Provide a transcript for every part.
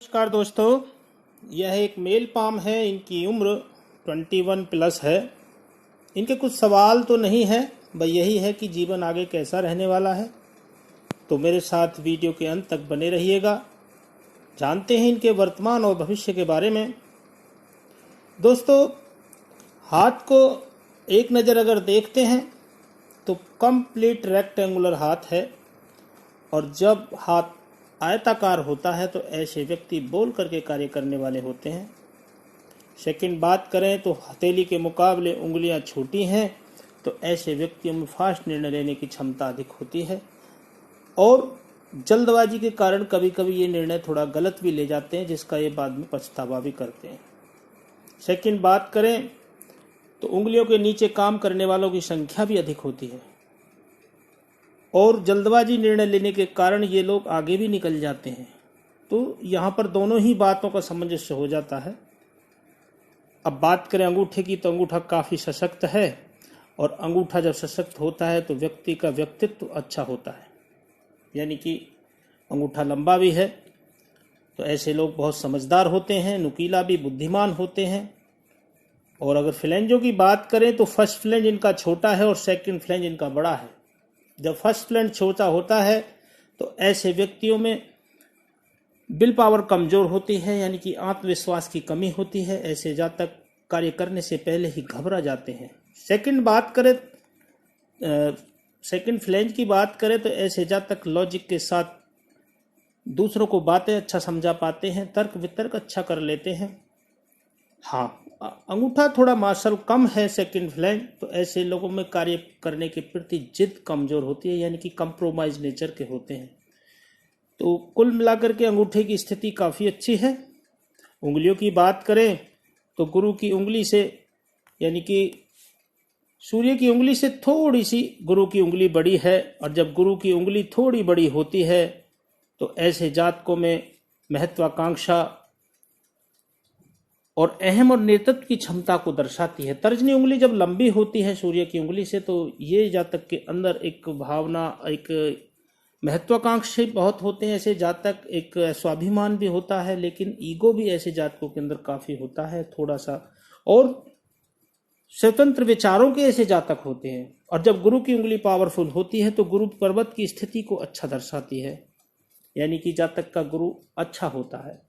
नमस्कार दोस्तों, यह एक मेल पाम है। इनकी उम्र 21 प्लस है। इनके कुछ सवाल तो नहीं है, बस यही है कि जीवन आगे कैसा रहने वाला है। तो मेरे साथ वीडियो के अंत तक बने रहिएगा। जानते हैं इनके वर्तमान और भविष्य के बारे में। दोस्तों, हाथ को एक नज़र अगर देखते हैं तो कंप्लीट रेक्टेंगुलर हाथ है, और जब हाथ आयताकार होता है तो ऐसे व्यक्ति बोल करके कार्य करने वाले होते हैं। सेकंड बात करें तो हथेली के मुकाबले उंगलियां छोटी हैं, तो ऐसे व्यक्तियों में फास्ट निर्णय लेने की क्षमता अधिक होती है, और जल्दबाजी के कारण कभी कभी ये निर्णय थोड़ा गलत भी ले जाते हैं, जिसका ये बाद में पछतावा भी करते हैं। सेकंड बात करें तो उंगलियों के नीचे काम करने वालों की संख्या भी अधिक होती है, और जल्दबाजी निर्णय लेने के कारण ये लोग आगे भी निकल जाते हैं। तो यहाँ पर दोनों ही बातों का सामंजस्य हो जाता है। अब बात करें अंगूठे की, तो अंगूठा काफ़ी सशक्त है, और अंगूठा जब सशक्त होता है तो व्यक्ति का व्यक्तित्व अच्छा होता है, यानी कि अंगूठा लंबा भी है तो ऐसे लोग बहुत समझदार होते हैं, नुकीला भी, बुद्धिमान होते हैं। और अगर फ्लैंजों की बात करें तो फर्स्ट फ्लैंज इनका छोटा है और सेकंड फ्लैंज इनका बड़ा है। जब फर्स्ट फ्लैंज छोटा होता है तो ऐसे व्यक्तियों में विल पावर कमजोर होती है, यानी कि आत्मविश्वास की कमी होती है। ऐसे जातक कार्य करने से पहले ही घबरा जाते हैं। सेकंड फ्लैंज की बात करें तो ऐसे जातक लॉजिक के साथ दूसरों को बातें अच्छा समझा पाते हैं, तर्क वितर्क अच्छा कर लेते हैं। हाँ, अंगूठा थोड़ा मार्शल कम है सेकंड फ्लैंज, तो ऐसे लोगों में कार्य करने के प्रति जिद कमजोर होती है, यानी कि कंप्रोमाइज नेचर के होते हैं। तो कुल मिलाकर के अंगूठे की स्थिति काफ़ी अच्छी है। उंगलियों की बात करें तो गुरु की उंगली से, यानी कि सूर्य की उंगली से थोड़ी सी गुरु की उंगली बड़ी है, और जब गुरु की उंगली थोड़ी बड़ी होती है तो ऐसे जातकों में महत्वाकांक्षा और अहम और नेतृत्व की क्षमता को दर्शाती है। तर्जनी उंगली जब लंबी होती है सूर्य की उंगली से, तो ये जातक के अंदर एक भावना, एक महत्वाकांक्षी बहुत होते हैं ऐसे जातक। एक स्वाभिमान भी होता है, लेकिन ईगो भी ऐसे जातकों के अंदर काफी होता है थोड़ा सा, और स्वतंत्र विचारों के ऐसे जातक होते हैं। और जब गुरु की उंगली पावरफुल होती है तो गुरु पर्वत की स्थिति को अच्छा दर्शाती है, यानी कि जातक का गुरु अच्छा होता है।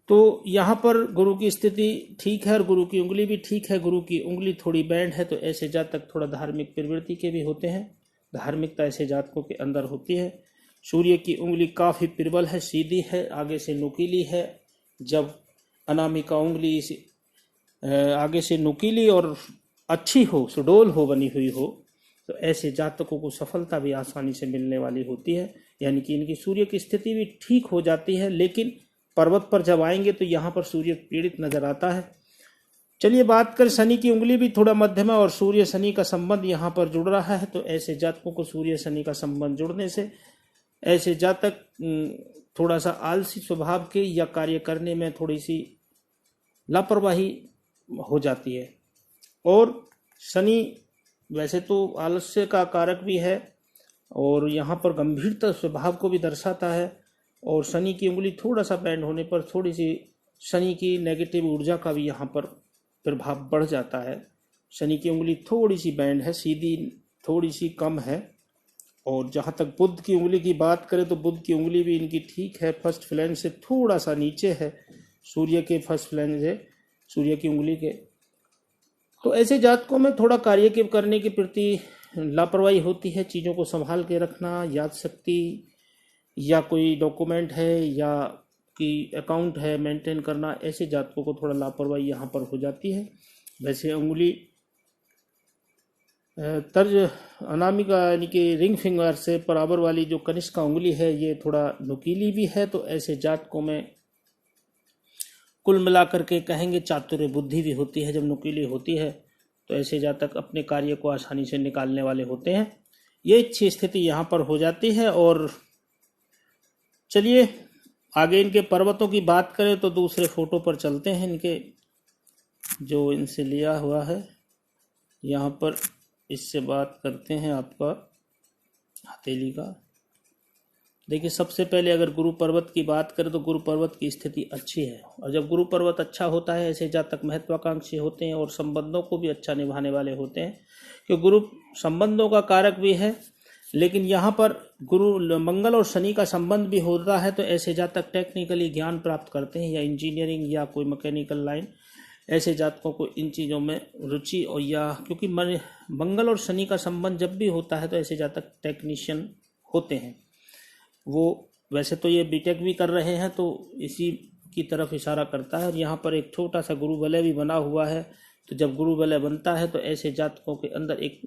तो यहाँ पर गुरु की स्थिति ठीक है और गुरु की उंगली भी ठीक है। गुरु की उंगली थोड़ी बैंड है, तो ऐसे जातक थोड़ा धार्मिक प्रवृत्ति के भी होते हैं। धार्मिकता ऐसे जातकों के अंदर होती है। सूर्य की उंगली काफ़ी प्रबल है, सीधी है, आगे से नुकीली है। जब अनामिका उंगली आगे से नुकीली और अच्छी हो, सुडोल हो, बनी हुई हो, तो ऐसे जातकों को सफलता भी आसानी से मिलने वाली होती है, यानी कि इनकी सूर्य की स्थिति भी ठीक हो जाती है। लेकिन पर्वत पर जब आएंगे तो यहाँ पर सूर्य पीड़ित नजर आता है। चलिए बात करें, शनि की उंगली भी थोड़ा मध्यम है और सूर्य शनि का संबंध यहाँ पर जुड़ रहा है। तो ऐसे जातकों को सूर्य शनि का संबंध जुड़ने से ऐसे जातक थोड़ा सा आलसी स्वभाव के या कार्य करने में थोड़ी सी लापरवाही हो जाती है। और शनि वैसे तो आलस्य का कारक भी है, और यहाँ पर गंभीरता स्वभाव को भी दर्शाता है। और शनि की उंगली थोड़ा सा बैंड होने पर थोड़ी सी शनि की नेगेटिव ऊर्जा का भी यहाँ पर प्रभाव बढ़ जाता है। शनि की उंगली थोड़ी सी बैंड है, सीधी थोड़ी सी कम है। और जहाँ तक बुध की उंगली की बात करें तो बुध की उंगली भी इनकी ठीक है, फर्स्ट फ्लैंज से थोड़ा सा नीचे है, सूर्य के फर्स्ट फ्लैंज है सूर्य की उंगली के। तो ऐसे जातकों में थोड़ा कार्य के करने के प्रति लापरवाही होती है। चीज़ों को संभाल के रखना, याद शक्ति या कोई डॉक्यूमेंट है या कि अकाउंट है मेंटेन करना, ऐसे जातकों को थोड़ा लापरवाही यहाँ पर हो जाती है। वैसे उंगली तर्ज अनामिका, यानी कि रिंग फिंगर से बराबर वाली जो कनिष्क उंगली है, ये थोड़ा नुकीली भी है। तो ऐसे जातकों में कुल मिलाकर के कहेंगे चातुर्य बुद्धि भी होती है। जब नुकीली होती है तो ऐसे जातक अपने कार्य को आसानी से निकालने वाले होते हैं। ये अच्छी स्थिति यहाँ पर हो जाती है। और चलिए आगे इनके पर्वतों की बात करें तो दूसरे फोटो पर चलते हैं। इनके जो इनसे लिया हुआ है यहाँ पर, इससे बात करते हैं आपका हथेली का। देखिए, सबसे पहले अगर गुरु पर्वत की बात करें तो गुरु पर्वत की स्थिति अच्छी है, और जब गुरु पर्वत अच्छा होता है ऐसे जातक महत्वाकांक्षी होते हैं और संबंधों को भी अच्छा निभाने वाले होते हैं, क्योंकि गुरु संबंधों का कारक भी है। लेकिन यहाँ पर गुरु मंगल और शनि का संबंध भी होता है, तो ऐसे जातक टेक्निकली ज्ञान प्राप्त करते हैं, या इंजीनियरिंग या कोई मैकेनिकल लाइन, ऐसे जातकों को इन चीज़ों में रुचि, और या क्योंकि मंगल और शनि का संबंध जब भी होता है तो ऐसे जातक टेक्नीशियन होते हैं। वो वैसे तो ये बीटेक भी कर रहे हैं, तो इसी की तरफ इशारा करता है। और यहाँ पर एक छोटा सा गुरु वलय भी बना हुआ है, तो जब गुरु वलय बनता है तो ऐसे जातकों के अंदर एक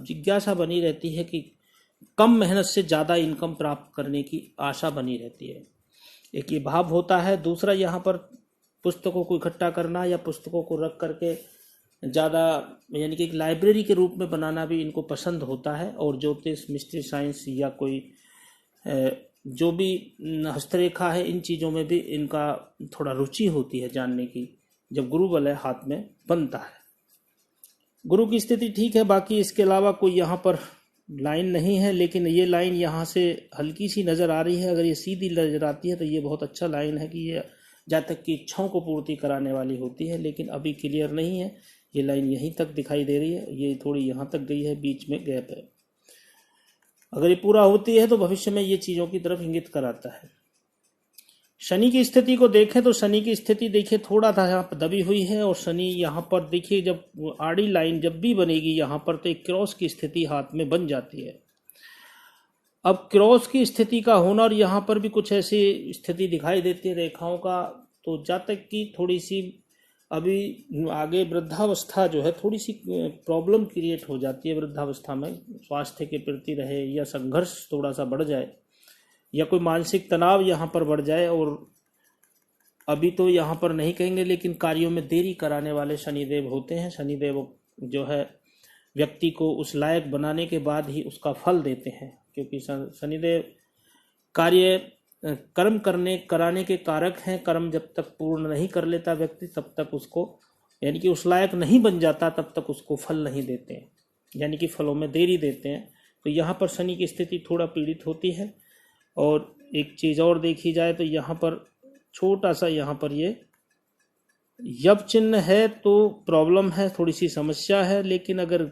जिज्ञासा बनी रहती है कि कम मेहनत से ज़्यादा इनकम प्राप्त करने की आशा बनी रहती है। एक ये भाव होता है। दूसरा, यहाँ पर पुस्तकों को इकट्ठा करना या पुस्तकों को रख करके ज़्यादा, यानी कि एक लाइब्रेरी के रूप में बनाना भी इनको पसंद होता है। और ज्योतिष, मिस्ट्री साइंस या कोई जो भी हस्तरेखा है, इन चीज़ों में भी इनका थोड़ा रुचि होती है जानने की, जब गुरु वलय हाथ में बनता है। गुरु की स्थिति ठीक है, बाकी इसके अलावा कोई यहाँ पर लाइन नहीं है। लेकिन ये लाइन यहाँ से हल्की सी नज़र आ रही है, अगर ये सीधी नज़र आती है तो ये बहुत अच्छा लाइन है कि ये जातक की इच्छाओं को पूर्ति कराने वाली होती है। लेकिन अभी क्लियर नहीं है, ये लाइन यहीं तक दिखाई दे रही है, ये थोड़ी यहाँ तक गई है, बीच में गैप है। अगर ये पूरा होती है तो भविष्य में ये चीज़ों की तरफ इंगित कराता है। शनि की स्थिति को देखें तो शनि की स्थिति देखिए थोड़ा था यहाँ पर दबी हुई है, और शनि यहाँ पर देखिए जब आड़ी लाइन जब भी बनेगी यहाँ पर तो एक क्रॉस की स्थिति हाथ में बन जाती है। अब क्रॉस की स्थिति का होना और यहाँ पर भी कुछ ऐसी स्थिति दिखाई देती है रेखाओं का, तो जातक की थोड़ी सी अभी आगे वृद्धावस्था जो है थोड़ी सी प्रॉब्लम क्रिएट हो जाती है। वृद्धावस्था में स्वास्थ्य के प्रति रहे या संघर्ष थोड़ा सा बढ़ जाए, या कोई मानसिक तनाव यहाँ पर बढ़ जाए। और अभी तो यहाँ पर नहीं कहेंगे, लेकिन कार्यों में देरी कराने वाले शनिदेव होते हैं। शनिदेव जो है व्यक्ति को उस लायक बनाने के बाद ही उसका फल देते हैं, क्योंकि शनिदेव कार्य कर्म कराने के कारक हैं। कर्म जब तक पूर्ण नहीं कर लेता व्यक्ति, तब तक उसको, यानी कि उस लायक नहीं बन जाता, तब तक उसको फल नहीं देते हैं, यानी कि फलों में देरी देते हैं। तो यहाँ पर शनि की स्थिति थोड़ा पीड़ित होती है। और एक चीज़ और देखी जाए तो यहाँ पर छोटा सा यहाँ पर ये यप चिन्ह है, तो प्रॉब्लम है, थोड़ी सी समस्या है। लेकिन अगर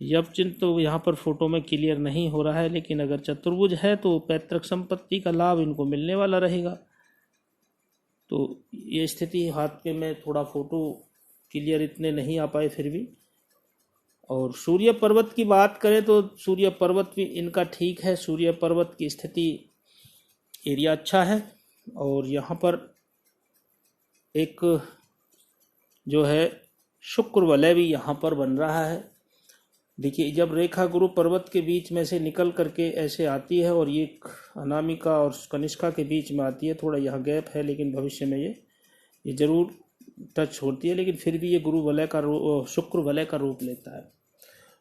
यप चिन्ह तो यहाँ पर फोटो में क्लियर नहीं हो रहा है, लेकिन अगर चतुर्भुज है तो पैतृक संपत्ति का लाभ इनको मिलने वाला रहेगा। तो ये स्थिति हाथ के में थोड़ा फोटो क्लियर इतने नहीं आ पाए फिर भी। और सूर्य पर्वत की बात करें तो सूर्य पर्वत भी इनका ठीक है। सूर्य पर्वत की स्थिति एरिया अच्छा है, और यहाँ पर एक जो है शुक्र वलय भी यहाँ पर बन रहा है। देखिए, जब रेखा गुरु पर्वत के बीच में से निकल करके ऐसे आती है और ये अनामिका और कनिष्का के बीच में आती है, थोड़ा यहाँ गैप है, लेकिन भविष्य में ये जरूर टच होती है। लेकिन फिर भी ये गुरु वलय का शुक्र वलय का रूप लेता है।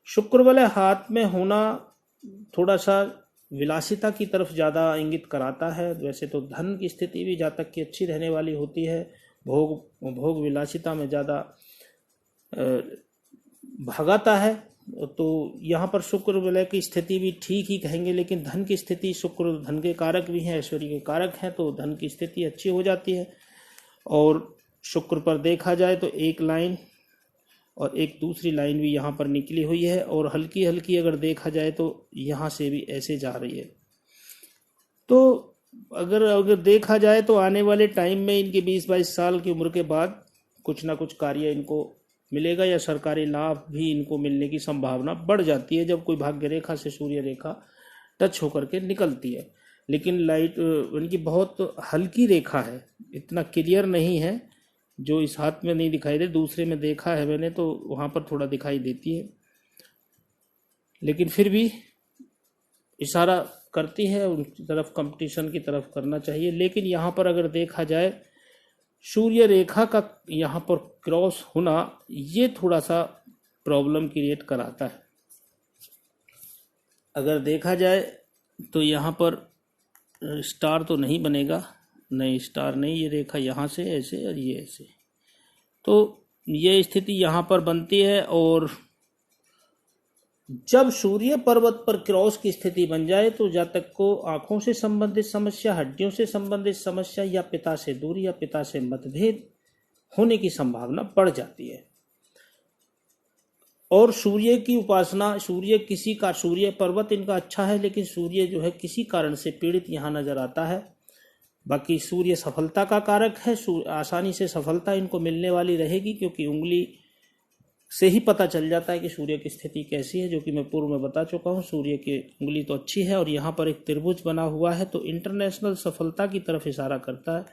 शुक्र वलय हाथ में होना थोड़ा सा विलासिता की तरफ ज़्यादा इंगित कराता है। वैसे तो धन की स्थिति भी जातक की अच्छी रहने वाली होती है, भोग विलासिता में ज़्यादा भगाता है। तो यहाँ पर शुक्र वलय की स्थिति भी ठीक ही कहेंगे, लेकिन धन की स्थिति, शुक्र धन के कारक भी हैं, ऐश्वर्य के कारक हैं, तो धन की स्थिति अच्छी हो जाती है। और शुक्र पर देखा जाए तो एक लाइन और एक दूसरी लाइन भी यहाँ पर निकली हुई है, और हल्की हल्की अगर देखा जाए तो यहाँ से भी ऐसे जा रही है। तो अगर देखा जाए तो आने वाले टाइम में इनके 20-22 साल की उम्र के बाद कुछ ना कुछ कार्य इनको मिलेगा, या सरकारी लाभ भी इनको मिलने की संभावना बढ़ जाती है जब कोई भाग्य रेखा से सूर्य रेखा टच होकर के निकलती है। लेकिन लाइट इनकी बहुत हल्की रेखा है, इतना क्लियर नहीं है, जो इस हाथ में नहीं दिखाई दे, दूसरे में देखा है मैंने तो वहाँ पर थोड़ा दिखाई देती है, लेकिन फिर भी इशारा करती है उनकी तरफ, कंपटीशन की तरफ करना चाहिए। लेकिन यहाँ पर अगर देखा जाए सूर्य रेखा का यहाँ पर क्रॉस होना, ये थोड़ा सा प्रॉब्लम क्रिएट कराता है। अगर देखा जाए तो यहाँ पर स्टार तो नहीं बनेगा, नहीं स्टार नहीं, ये रेखा यहाँ से ऐसे और ये ऐसे, तो ये स्थिति यहाँ पर बनती है। और जब सूर्य पर्वत पर क्रॉस की स्थिति बन जाए तो जातक को आंखों से संबंधित समस्या, हड्डियों से संबंधित समस्या या पिता से दूरी या पिता से मतभेद होने की संभावना बढ़ जाती है। और सूर्य की उपासना, सूर्य पर्वत इनका अच्छा है, लेकिन सूर्य जो है किसी कारण से पीड़ित यहाँ नजर आता है। बाकी सूर्य सफलता का कारक है, आसानी से सफलता इनको मिलने वाली रहेगी, क्योंकि उंगली से ही पता चल जाता है कि सूर्य की स्थिति कैसी है, जो कि मैं पूर्व में बता चुका हूँ। सूर्य की उंगली तो अच्छी है और यहाँ पर एक त्रिभुज बना हुआ है, तो इंटरनेशनल सफलता की तरफ इशारा करता है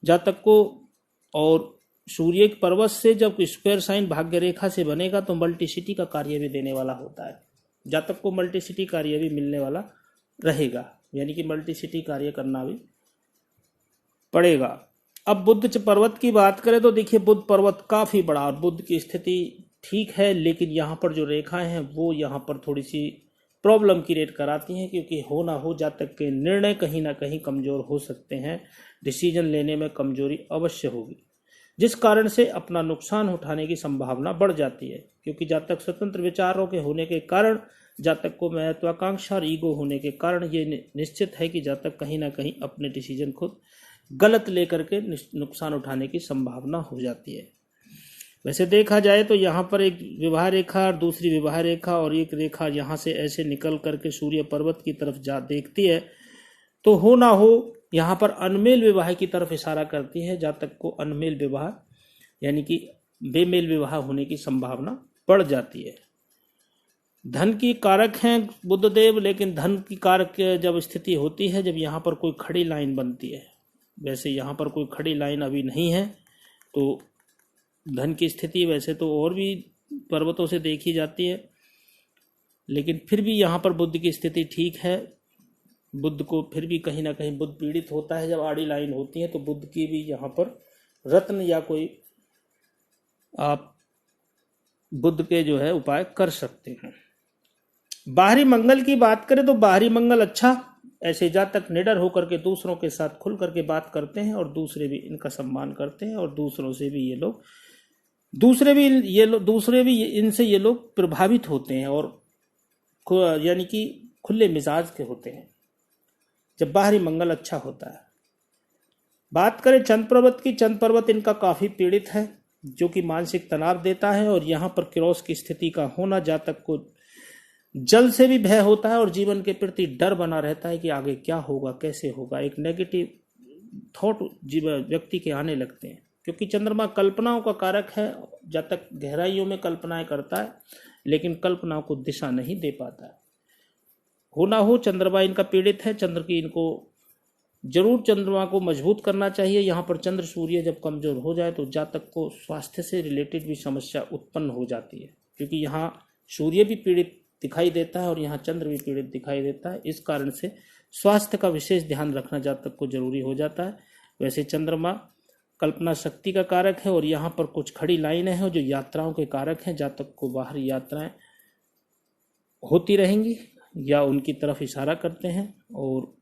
जातक को। और सूर्य के पर्वत से जब स्क्वायर साइन भाग्य रेखा से बनेगा तो मल्टीसिटी का कार्य भी देने वाला होता है। जातक को मल्टीसिटी कार्य भी मिलने वाला रहेगा, यानी कि मल्टीसिटी कार्य करना भी पड़ेगा। अब बुध पर्वत की बात करें तो देखिए बुध पर्वत काफी बड़ा और बुध की स्थिति ठीक है, लेकिन यहाँ पर जो रेखाएं हैं वो यहाँ पर थोड़ी सी प्रॉब्लम क्रिएट कराती हैं, क्योंकि हो ना हो जातक के निर्णय कहीं ना कहीं कमजोर हो सकते हैं, डिसीजन लेने में कमजोरी अवश्य होगी, जिस कारण से अपना नुकसान उठाने की संभावना बढ़ जाती है। क्योंकि जातक स्वतंत्र विचारों के होने के कारण, जातक को महत्वाकांक्षा और ईगो होने के कारण ये निश्चित है कि जातक कहीं ना कहीं अपने डिसीजन खुद गलत लेकर के नुकसान उठाने की संभावना हो जाती है। वैसे देखा जाए तो यहाँ पर एक विवाह रेखा और दूसरी विवाह रेखा और एक रेखा यहाँ से ऐसे निकल करके सूर्य पर्वत की तरफ जा देखती है, तो हो ना हो यहाँ पर अनमेल विवाह की तरफ इशारा करती है। जातक को अनमेल विवाह यानी कि बेमेल विवाह होने की संभावना बढ़ जाती है। धन की कारक हैं बुधदेव, लेकिन धन की कारक जब स्थिति होती है जब यहाँ पर कोई खड़ी लाइन बनती है, वैसे यहाँ पर कोई खड़ी लाइन अभी नहीं है, तो धन की स्थिति वैसे तो और भी पर्वतों से देखी जाती है, लेकिन फिर भी यहाँ पर बुध की स्थिति ठीक है। बुध को फिर भी कहीं ना कहीं बुध पीड़ित होता है जब आड़ी लाइन होती है, तो बुध की भी यहाँ पर रत्न या कोई आप बुध के जो है उपाय कर सकते हैं। बाहरी मंगल की बात करें तो बाहरी मंगल अच्छा, ऐसे जातक निडर होकर के दूसरों के साथ खुल करके बात करते हैं और दूसरे भी इनका सम्मान करते हैं, और दूसरों से भी ये लोग दूसरे भी इनसे ये लोग प्रभावित होते हैं, और यानी कि खुले मिजाज के होते हैं जब बाहरी मंगल अच्छा होता है। बात करें चंद्र पर्वत की, चंद्र पर्वत इनका काफी पीड़ित है, जो कि मानसिक तनाव देता है, और यहाँ पर क्रॉस की स्थिति का होना जातक को जल से भी भय होता है और जीवन के प्रति डर बना रहता है कि आगे क्या होगा, कैसे होगा। एक नेगेटिव थॉट व्यक्ति के आने लगते हैं, क्योंकि चंद्रमा कल्पनाओं का कारक है। जातक गहराइयों में कल्पनाएं करता है, लेकिन कल्पनाओं को दिशा नहीं दे पाता है। हो ना हो चंद्रमा इनका पीड़ित है, इनको जरूर चंद्रमा को मजबूत करना चाहिए। यहाँ पर चंद्र सूर्य जब कमजोर हो जाए तो जातक को स्वास्थ्य से रिलेटेड भी समस्या उत्पन्न हो जाती है, क्योंकि यहाँ सूर्य भी पीड़ित दिखाई देता है और यहाँ चंद्र भी पीड़ित दिखाई देता है। इस कारण से स्वास्थ्य का विशेष ध्यान रखना जातक को जरूरी हो जाता है। वैसे चंद्रमा कल्पना शक्ति का कारक है, और यहाँ पर कुछ खड़ी लाइनें हैं जो यात्राओं के कारक हैं। जातक को बाहरी यात्राएं होती रहेंगी या उनकी तरफ इशारा करते हैं, और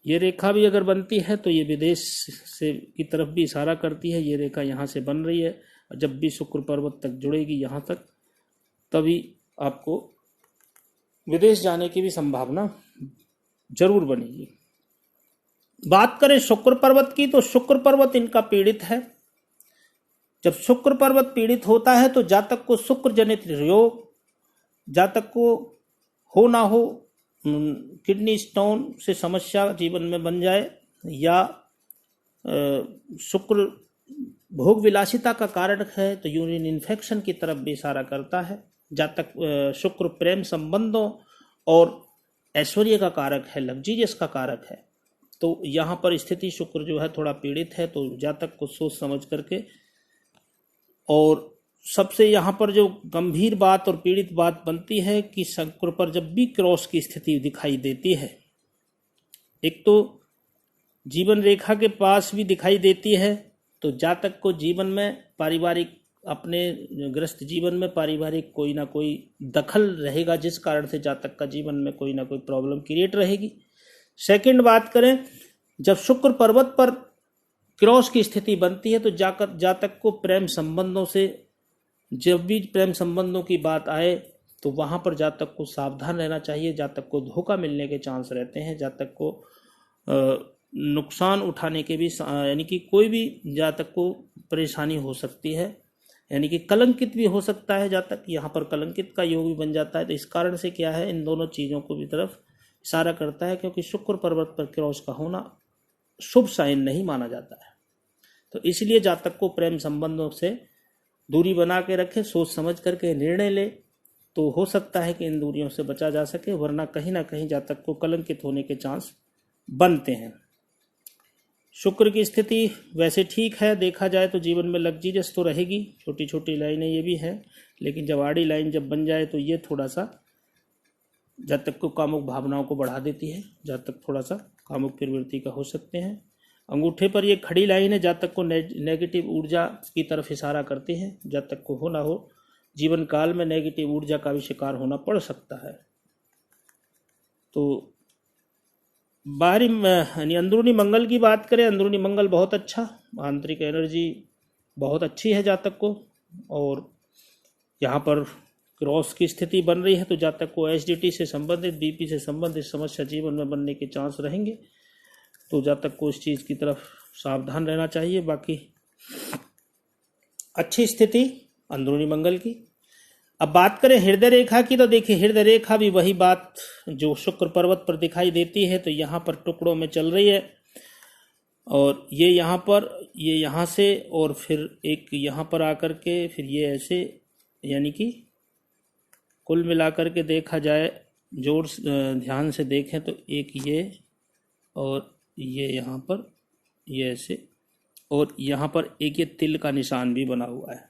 ये रेखा भी अगर बनती है तो ये विदेश से की तरफ भी इशारा करती है। ये रेखा यहाँ से बन रही है, जब भी शुक्र पर्वत तक जुड़ेगी यहाँ तक, तभी आपको विदेश जाने की भी संभावना जरूर बनेगी। बात करें शुक्र पर्वत की, तो शुक्र पर्वत इनका पीड़ित है। जब शुक्र पर्वत पीड़ित होता है तो जातक को शुक्र जनित रोग, जातक को हो ना हो किडनी स्टोन से समस्या जीवन में बन जाए, या शुक्र भोग विलासिता का कारक है तो यूरिन इन्फेक्शन की तरफ भी इशारा करता है। जातक शुक्र प्रेम संबंधों और ऐश्वर्य का कारक है, लग्जीरियस का कारक है, तो यहाँ पर स्थिति शुक्र जो है थोड़ा पीड़ित है। तो जातक को सोच समझ करके, और सबसे यहाँ पर जो गंभीर बात और पीड़ित बात बनती है कि शुक्र पर जब भी क्रॉस की स्थिति दिखाई देती है, एक तो जीवन रेखा के पास भी दिखाई देती है, तो जातक को जीवन में पारिवारिक, अपने ग्रस्त जीवन में पारिवारिक कोई ना कोई दखल रहेगा, जिस कारण से जातक का जीवन में कोई ना कोई प्रॉब्लम क्रिएट रहेगी। सेकंड बात करें, जब शुक्र पर्वत पर क्रॉस की स्थिति बनती है तो जातक को प्रेम संबंधों से, जब भी प्रेम संबंधों की बात आए तो वहाँ पर जातक को सावधान रहना चाहिए। जातक को धोखा मिलने के चांस रहते हैं, जातक को नुकसान उठाने के भी, यानी कि कोई भी जातक को परेशानी हो सकती है, यानी कि कलंकित भी हो सकता है जातक, यहाँ पर कलंकित का योग भी बन जाता है। तो इस कारण से क्या है, इन दोनों चीज़ों को भी तरफ इशारा करता है, क्योंकि शुक्र पर्वत पर क्रॉस का होना शुभ साइन नहीं माना जाता है। तो इसलिए जातक को प्रेम संबंधों से दूरी बना के रखे, सोच समझ करके निर्णय ले, तो हो सकता है कि इन दूरियों से बचा जा सके, वरना कहीं ना कहीं जातक को कलंकित होने के चांस बनते हैं। शुक्र की स्थिति वैसे ठीक है, देखा जाए तो जीवन में लग्जीरियस तो रहेगी, छोटी छोटी लाइनें ये भी हैं, लेकिन जब आड़ी लाइन जब बन जाए तो ये थोड़ा सा जातक को कामुक भावनाओं को बढ़ा देती है, जातक थोड़ा सा कामुक प्रवृत्ति का हो सकते हैं। अंगूठे पर ये खड़ी लाइन है, जातक को नेगेटिव ऊर्जा की तरफ इशारा करती है। जातक को हो ना हो जीवन काल में नेगेटिव ऊर्जा का भी शिकार होना पड़ सकता है। तो बाहरी यानी अंदरूनी मंगल की बात करें, अंदरूनी मंगल बहुत अच्छा, आंतरिक एनर्जी बहुत अच्छी है जातक को, और यहाँ पर क्रॉस की स्थिति बन रही है तो जातक को एसिडिटी से संबंधित, बीपी से संबंधित समस्या जीवन में बनने के चांस रहेंगे। तो जातक को इस चीज़ की तरफ सावधान रहना चाहिए। बाकी अच्छी स्थिति अंदरूनी मंगल की। अब बात करें हृदय रेखा की, तो देखिए हृदय रेखा भी वही बात जो शुक्र पर्वत पर दिखाई देती है, तो यहाँ पर टुकड़ों में चल रही है, और ये यहाँ पर, ये यहाँ से, और फिर एक यहाँ पर आकर के फिर ये ऐसे, यानी कि कुल मिलाकर के देखा जाए, जोर ध्यान से देखें तो एक ये और ये यहाँ पर, ये ऐसे, और यहाँ पर एक ये तिल का निशान भी बना हुआ है।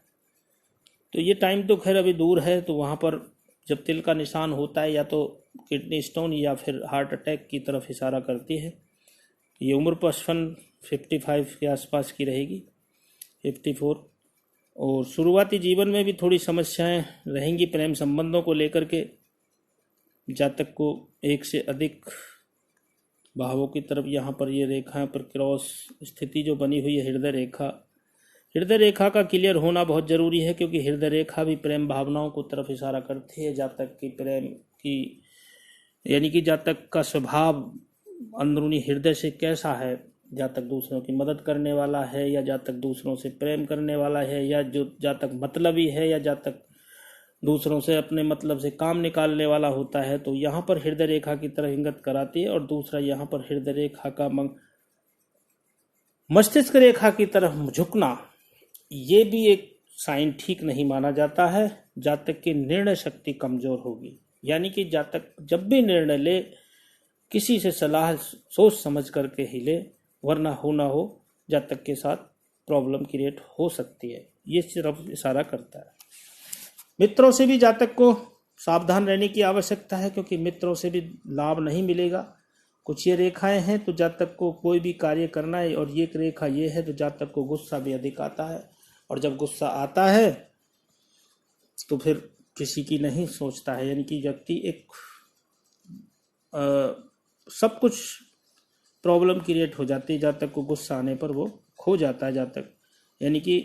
तो ये टाइम तो खैर अभी दूर है, तो वहाँ पर जब तिल का निशान होता है या तो किडनी स्टोन या फिर हार्ट अटैक की तरफ इशारा करती है। ये उम्र 55 के आसपास की रहेगी, 54, और शुरुआती जीवन में भी थोड़ी समस्याएं रहेंगी प्रेम संबंधों को लेकर के। जातक को एक से अधिक भावों की तरफ यहाँ पर ये रेखा पर क्रॉस स्थिति जो बनी हुई है, हृदय रेखा का क्लियर होना बहुत ज़रूरी है, क्योंकि हृदय रेखा भी प्रेम भावनाओं को तरफ इशारा करती है। जातक की प्रेम की, यानी कि जातक का स्वभाव अंदरूनी हृदय से कैसा है, जातक दूसरों की मदद करने वाला है, या जातक दूसरों से प्रेम करने वाला है, या जो जातक मतलबी है, या जातक दूसरों से अपने मतलब से काम निकालने वाला होता है। तो यहाँ पर हृदय रेखा की तरफ इंगित कराती है। और दूसरा यहाँ पर हृदय रेखा का मस्तिष्क रेखा की तरफ झुकना, ये भी एक साइन ठीक नहीं माना जाता है। जातक की निर्णय शक्ति कमजोर होगी, यानी कि जातक जब भी निर्णय ले किसी से सलाह सोच समझ करके ही ले, वरना हो ना हो जातक के साथ प्रॉब्लम क्रिएट हो सकती है। ये सिर्फ इशारा करता है। मित्रों से भी जातक को सावधान रहने की आवश्यकता है, क्योंकि मित्रों से भी लाभ नहीं मिलेगा। कुछ ये रेखाएं हैं तो जातक को कोई भी कार्य करना है, और ये रेखा ये है तो जातक को गुस्सा भी अधिक आता है, और जब गुस्सा आता है तो फिर किसी की नहीं सोचता है, यानी कि व्यक्ति एक सब कुछ प्रॉब्लम क्रिएट हो जाती है। जातक को गुस्सा आने पर वो खो जाता है जातक, यानी कि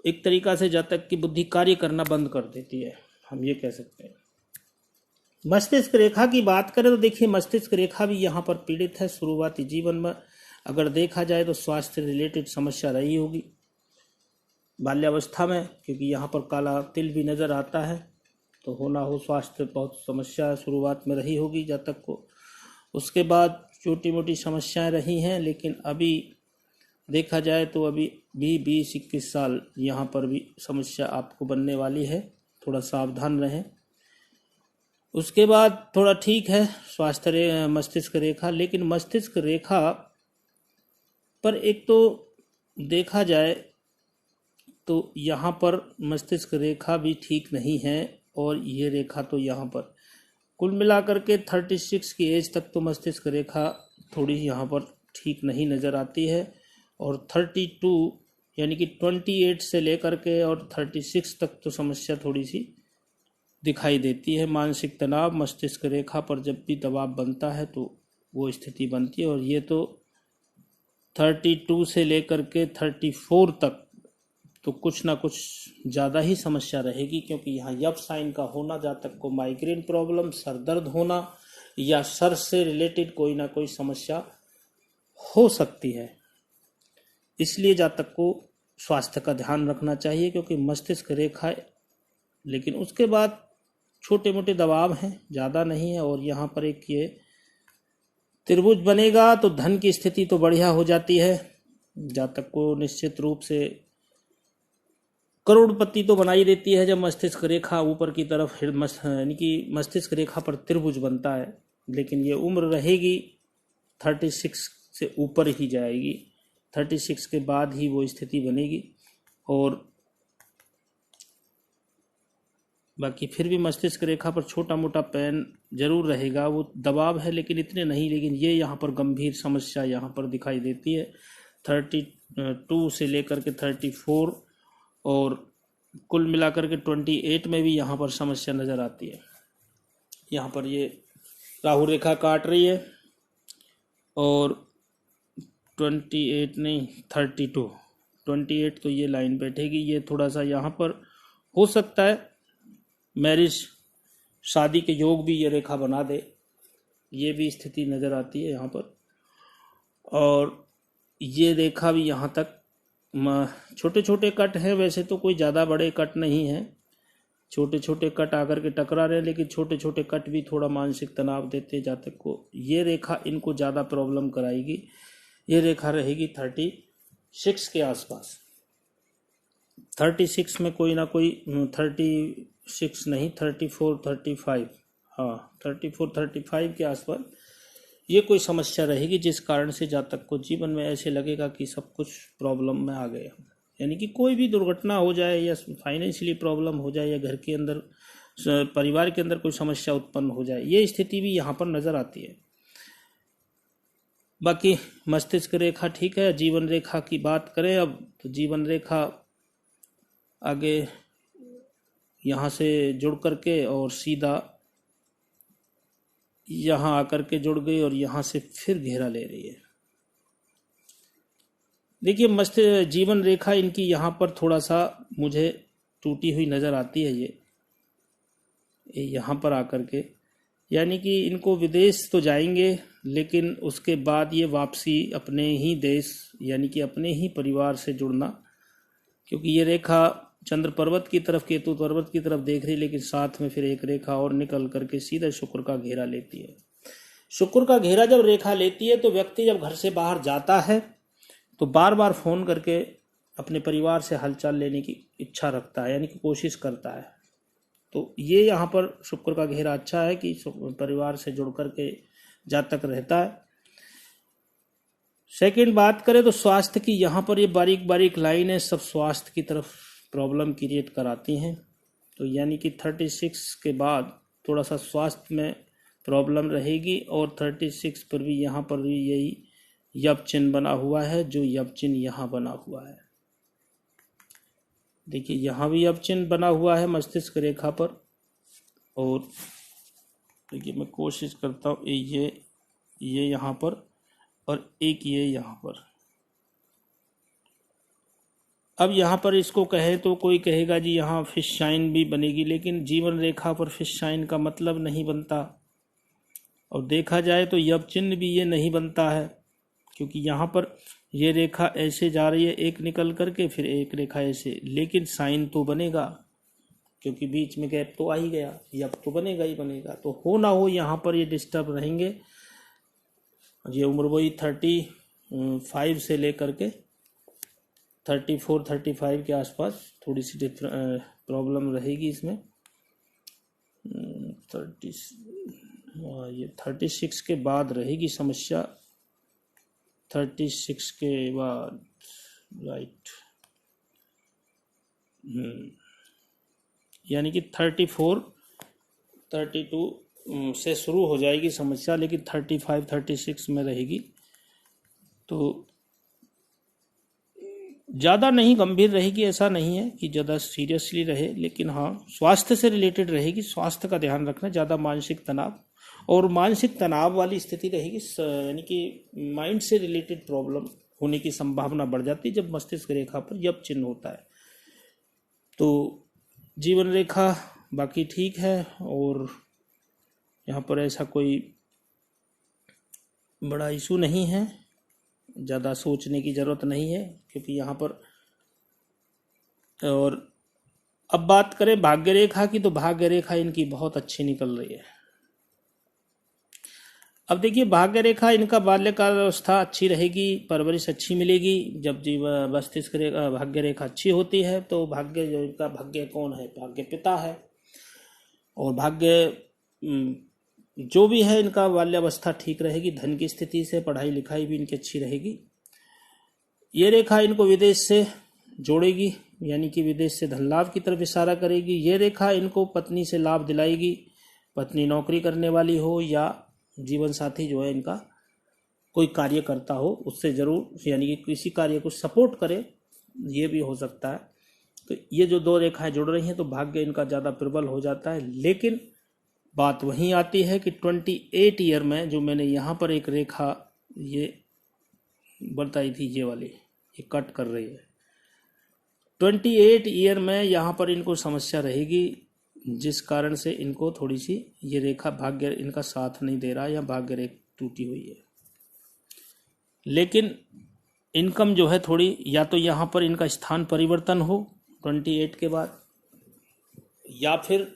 एक तरीका से जातक की बुद्धि कार्य करना बंद कर देती है, हम ये कह सकते हैं। मस्तिष्क रेखा की बात करें तो देखिए मस्तिष्क रेखा भी यहाँ पर पीड़ित है। शुरुआती जीवन में अगर देखा जाए तो स्वास्थ्य रिलेटेड समस्या रही होगी बाल्यावस्था में, क्योंकि यहाँ पर काला तिल भी नज़र आता है, तो होना हो स्वास्थ्य बहुत समस्या शुरुआत में रही होगी जातक को। उसके बाद छोटी मोटी समस्याएं रही हैं, लेकिन अभी देखा जाए तो अभी भी 20-21 साल यहाँ पर भी समस्या आपको बनने वाली है, थोड़ा सावधान रहें। उसके बाद थोड़ा ठीक है स्वास्थ्य मस्तिष्क रेखा, लेकिन मस्तिष्क रेखा पर एक तो देखा जाए तो यहाँ पर मस्तिष्क रेखा भी ठीक नहीं है, और ये रेखा तो यहाँ पर कुल मिलाकर के 36 की एज तक तो मस्तिष्क रेखा थोड़ी यहाँ पर ठीक नहीं नज़र आती है, और 32 यानी कि 28 से लेकर के और 36 तक तो समस्या थोड़ी सी दिखाई देती है। मानसिक तनाव मस्तिष्क रेखा पर जब भी दबाव बनता है तो वो स्थिति बनती है, और ये तो 32 से लेकर के 34 तक तो कुछ ना कुछ ज़्यादा ही समस्या रहेगी, क्योंकि यहाँ यप साइन का होना जातक को माइग्रेन प्रॉब्लम, सर दर्द होना या सर से रिलेटेड कोई ना कोई समस्या हो सकती है। इसलिए जातक को स्वास्थ्य का ध्यान रखना चाहिए, क्योंकि मस्तिष्क रेखा, लेकिन उसके बाद छोटे मोटे दबाव हैं, ज़्यादा नहीं है। और यहाँ पर एक ये त्रिभुज बनेगा तो धन की स्थिति तो बढ़िया हो जाती है, जातक को निश्चित रूप से करोड़पति तो बनाई देती है जब मस्तिष्क रेखा ऊपर की तरफ, यानी कि मस्तिष्क रेखा पर त्रिभुज बनता है। लेकिन ये उम्र रहेगी 36 से ऊपर ही जाएगी, 36 के बाद ही वो स्थिति बनेगी। और बाकी फिर भी मस्तिष्क रेखा पर छोटा मोटा पेन जरूर रहेगा, वो दबाव है लेकिन इतने नहीं। लेकिन ये यहाँ पर गंभीर समस्या यहाँ पर दिखाई देती है 32 से लेकर के 34, और कुल मिलाकर के 28 में भी यहाँ पर समस्या नज़र आती है। यहाँ पर ये राहु रेखा काट रही है, और 28 नहीं 28 तो ये लाइन बैठेगी। ये थोड़ा सा यहाँ पर हो सकता है मैरिज, शादी के योग भी ये रेखा बना दे, ये भी स्थिति नज़र आती है यहाँ पर। और ये रेखा भी यहाँ तक छोटे छोटे कट हैं, वैसे तो कोई ज़्यादा बड़े कट नहीं हैं, छोटे छोटे कट आकर के टकरा रहे हैं, लेकिन छोटे छोटे कट भी थोड़ा मानसिक तनाव देते जातक को। ये रेखा इनको ज़्यादा प्रॉब्लम कराएगी। ये रेखा रहेगी 36 के आसपास, 36 में कोई ना कोई 36 नहीं 34 35, हाँ 34 35 के आसपास ये कोई समस्या रहेगी, जिस कारण से जातक को जीवन में ऐसे लगेगा कि सब कुछ प्रॉब्लम में आ गए। यानी कि कोई भी दुर्घटना हो जाए, या फाइनेंशियली प्रॉब्लम हो जाए, या घर के अंदर परिवार के अंदर कोई समस्या उत्पन्न हो जाए, ये स्थिति भी यहाँ पर नज़र आती है। बाकी मस्तिष्क रेखा ठीक है। जीवन रेखा की बात करें अब, तो जीवन रेखा आगे यहाँ से जुड़ करके और सीधा यहाँ आकर के जुड़ गई, और यहाँ से फिर घेरा ले रही है। देखिए मस्त जीवन रेखा इनकी यहाँ पर थोड़ा सा मुझे टूटी हुई नज़र आती है। ये यहाँ पर आकर के, यानी कि इनको विदेश तो जाएंगे, लेकिन उसके बाद ये वापसी अपने ही देश, यानी कि अपने ही परिवार से जुड़ना, क्योंकि ये रेखा चंद्र पर्वत की तरफ, केतु पर्वत की तरफ देख रही, लेकिन साथ में फिर एक रेखा और निकल करके सीधा शुक्र का घेरा लेती है। शुक्र का घेरा जब रेखा लेती है तो व्यक्ति जब घर से बाहर जाता है तो बार बार फोन करके अपने परिवार से हालचाल लेने की इच्छा रखता है, यानी कि कोशिश करता है। तो ये यहाँ पर शुक्र का घेरा अच्छा है कि परिवार से जुड़ करके जातक रहता है। सेकंड बात करें तो स्वास्थ्य की, यहाँ पर ये बारीक बारीक लाइन है, सब स्वास्थ्य की तरफ प्रॉब्लम क्रिएट कराती हैं। तो यानी कि 36 के बाद थोड़ा सा स्वास्थ्य में प्रॉब्लम रहेगी, और 36 पर भी यहाँ पर भी यही यप चिन्ह बना हुआ है, जो यप चिन्ह यहाँ बना हुआ है। देखिए यहाँ भी यप चिन्ह बना हुआ है मस्तिष्क रेखा पर, और देखिए मैं कोशिश करता हूँ ये यहाँ पर, और एक ये यहाँ पर। अब यहाँ पर इसको कहे तो कोई कहेगा जी यहाँ फिश शाइन भी बनेगी, लेकिन जीवन रेखा पर फिश शाइन का मतलब नहीं बनता, और देखा जाए तो यप चिन्ह भी ये नहीं बनता है, क्योंकि यहाँ पर ये रेखा ऐसे जा रही है, एक निकल करके फिर एक रेखा ऐसे, लेकिन साइन तो बनेगा, क्योंकि बीच में गैप तो आ ही गया, यप तो बनेगा ही बनेगा। तो हो ना हो यहाँ पर ये डिस्टर्ब रहेंगे। ये उम्र वही 35 से लेकर के 34 35 के आसपास थोड़ी सी प्रॉब्लम रहेगी इसमें। 36 के बाद रहेगी समस्या, 36 के बाद, राइट, यानी कि 34 32 से शुरू हो जाएगी समस्या, लेकिन 35 36 में रहेगी। तो ज़्यादा नहीं गंभीर रहेगी, ऐसा नहीं है कि ज़्यादा सीरियसली रहे, लेकिन हाँ स्वास्थ्य से रिलेटेड रहेगी। स्वास्थ्य का ध्यान रखना, ज़्यादा मानसिक तनाव, और मानसिक तनाव वाली स्थिति रहेगी, यानी कि माइंड से रिलेटेड प्रॉब्लम होने की संभावना बढ़ जाती है जब मस्तिष्क रेखा पर यप चिन्ह होता है। तो जीवन रेखा बाकी ठीक है, और यहाँ पर ऐसा कोई बड़ा इशू नहीं है, ज़्यादा सोचने की ज़रूरत नहीं है, क्योंकि यहाँ पर। और अब बात करें भाग्य रेखा की, तो भाग्य रेखा इनकी बहुत अच्छी निकल रही है। अब देखिए, भाग्य रेखा इनका बाल्यकाल अवस्था अच्छी रहेगी, परवरिश अच्छी मिलेगी। जब जीव मस्तिष्क रेखा भाग्य रेखा अच्छी होती है तो भाग्य, जो इनका भाग्य कौन है, भाग्य पिता है, और भाग्य जो भी है इनका बाल्यावस्था ठीक रहेगी। धन की स्थिति से पढ़ाई लिखाई भी इनकी अच्छी रहेगी। ये रेखा इनको विदेश से जोड़ेगी, यानी कि विदेश से धन लाभ की तरफ इशारा करेगी। ये रेखा इनको पत्नी से लाभ दिलाएगी, पत्नी नौकरी करने वाली हो या जीवन साथी जो है इनका कोई कार्य करता हो, उससे जरूर, यानी कि किसी कार्य को सपोर्ट करे, ये भी हो सकता है। तो ये जो दो रेखाएं जुड़ रही हैं तो भाग्य इनका ज़्यादा प्रबल हो जाता है। लेकिन बात वहीं आती है कि 28 ईयर में, जो मैंने यहाँ पर एक रेखा ये बताई थी, ये वाली, ये कट कर रही है, 28 ईयर में यहाँ पर इनको समस्या रहेगी, जिस कारण से इनको थोड़ी सी ये रेखा भाग्य इनका साथ नहीं दे रहा, या भाग्य रेखा टूटी हुई है। लेकिन इनकम जो है थोड़ी, या तो यहाँ पर इनका स्थान परिवर्तन हो 28 के बाद, या फिर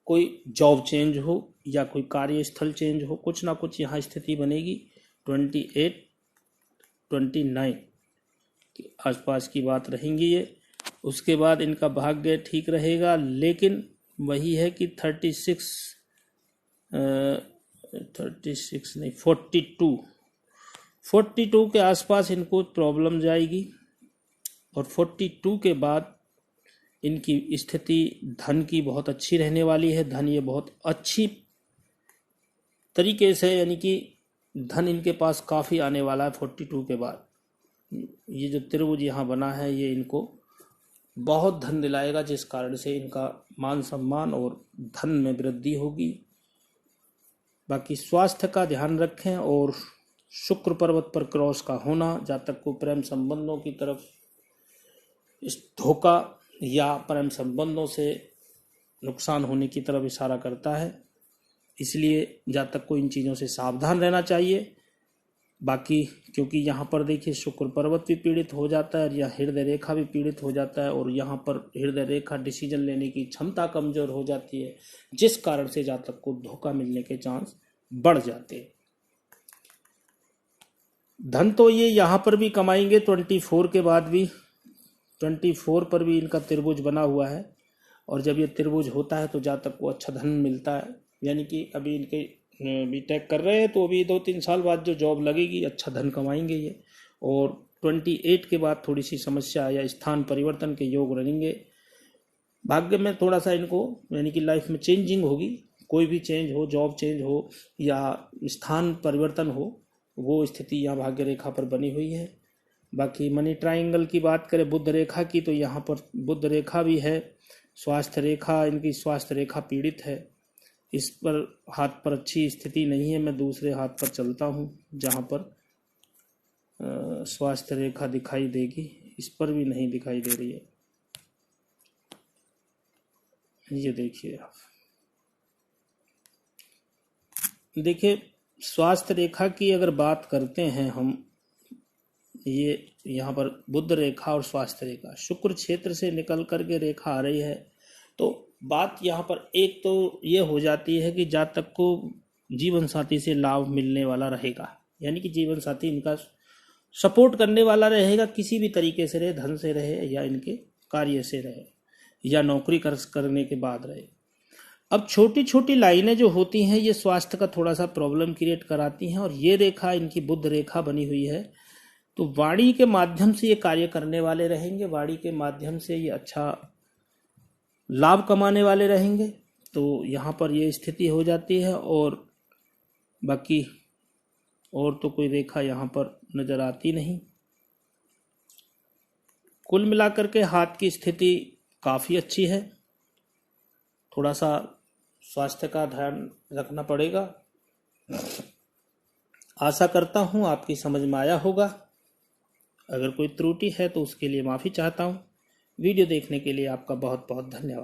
कोई जॉब चेंज हो, या कोई कार्यस्थल चेंज हो, कुछ ना कुछ यहाँ स्थिति बनेगी 28 29 के आसपास की बात रहेंगी ये। उसके बाद इनका भाग्य ठीक रहेगा, लेकिन वही है कि 36 नहीं 42 के आसपास इनको प्रॉब्लम जाएगी। और 42 के बाद इनकी स्थिति धन की बहुत अच्छी रहने वाली है। धन ये बहुत अच्छी तरीके से, यानी कि धन इनके पास काफ़ी आने वाला है 42 के बाद। ये जो त्रिभुज यहाँ बना है ये इनको बहुत धन दिलाएगा, जिस कारण से इनका मान सम्मान और धन में वृद्धि होगी। बाकी स्वास्थ्य का ध्यान रखें, और शुक्र पर्वत पर क्रॉस का होना जातक को प्रेम संबंधों की तरफ, इस धोखा या प्रेम संबंधों से नुकसान होने की तरफ इशारा करता है, इसलिए जातक को इन चीज़ों से सावधान रहना चाहिए। बाकी क्योंकि यहाँ पर देखिए शुक्र पर्वत भी पीड़ित हो जाता है, या हृदय रेखा भी पीड़ित हो जाता है, और यहाँ पर हृदय रेखा डिसीजन लेने की क्षमता कमजोर हो जाती है, जिस कारण से जातक को धोखा मिलने के चांस बढ़ जाते हैं। धन तो ये यहाँ पर भी कमाएंगे 24 के बाद भी, 24 पर भी इनका त्रिभुज बना हुआ है, और जब ये त्रिभुज होता है तो जातक को अच्छा धन मिलता है। यानी कि अभी इनके बीटेक कर रहे हैं तो अभी 2-3 साल बाद जो जॉब लगेगी अच्छा धन कमाएंगे ये। और 28 के बाद थोड़ी सी समस्या या स्थान परिवर्तन के योग रहेंगे। भाग्य में थोड़ा सा इनको, यानी कि लाइफ में चेंजिंग होगी, कोई भी चेंज हो, जॉब चेंज हो या स्थान परिवर्तन हो, वो स्थिति यहाँ भाग्य रेखा पर बनी हुई है। बाकी मनी ट्राइंगल की बात करें बुध रेखा की, तो यहाँ पर बुध रेखा भी है। स्वास्थ्य रेखा, इनकी स्वास्थ्य रेखा पीड़ित है, इस पर हाथ पर अच्छी स्थिति नहीं है। मैं दूसरे हाथ पर चलता हूँ जहाँ पर स्वास्थ्य रेखा दिखाई देगी, इस पर भी नहीं दिखाई दे रही है। ये देखिए आप, देखिए स्वास्थ्य रेखा की अगर बात करते हैं हम, ये यहाँ पर बुध रेखा और स्वास्थ्य रेखा शुक्र क्षेत्र से निकल करके रेखा आ रही है। तो बात यहाँ पर एक तो ये हो जाती है कि जातक को जीवन साथी से लाभ मिलने वाला रहेगा, यानी कि जीवन साथी इनका सपोर्ट करने वाला रहेगा, किसी भी तरीके से रहे, धन से रहे या इनके कार्य से रहे या नौकरी करने के बाद रहे। अब छोटी छोटी लाइनें जो होती हैं ये स्वास्थ्य का थोड़ा सा प्रॉब्लम क्रिएट कराती हैं, और ये रेखा इनकी बुध रेखा बनी हुई है, तो वाणी के माध्यम से ये कार्य करने वाले रहेंगे, वाणी के माध्यम से ये अच्छा लाभ कमाने वाले रहेंगे। तो यहाँ पर ये स्थिति हो जाती है, और बाकी और तो कोई रेखा यहाँ पर नजर आती नहीं। कुल मिलाकर के हाथ की स्थिति काफ़ी अच्छी है, थोड़ा सा स्वास्थ्य का ध्यान रखना पड़ेगा। आशा करता हूँ आपकी समझ में आया होगा। अगर कोई त्रुटि है तो उसके लिए माफ़ी चाहता हूँ। वीडियो देखने के लिए आपका बहुत बहुत धन्यवाद।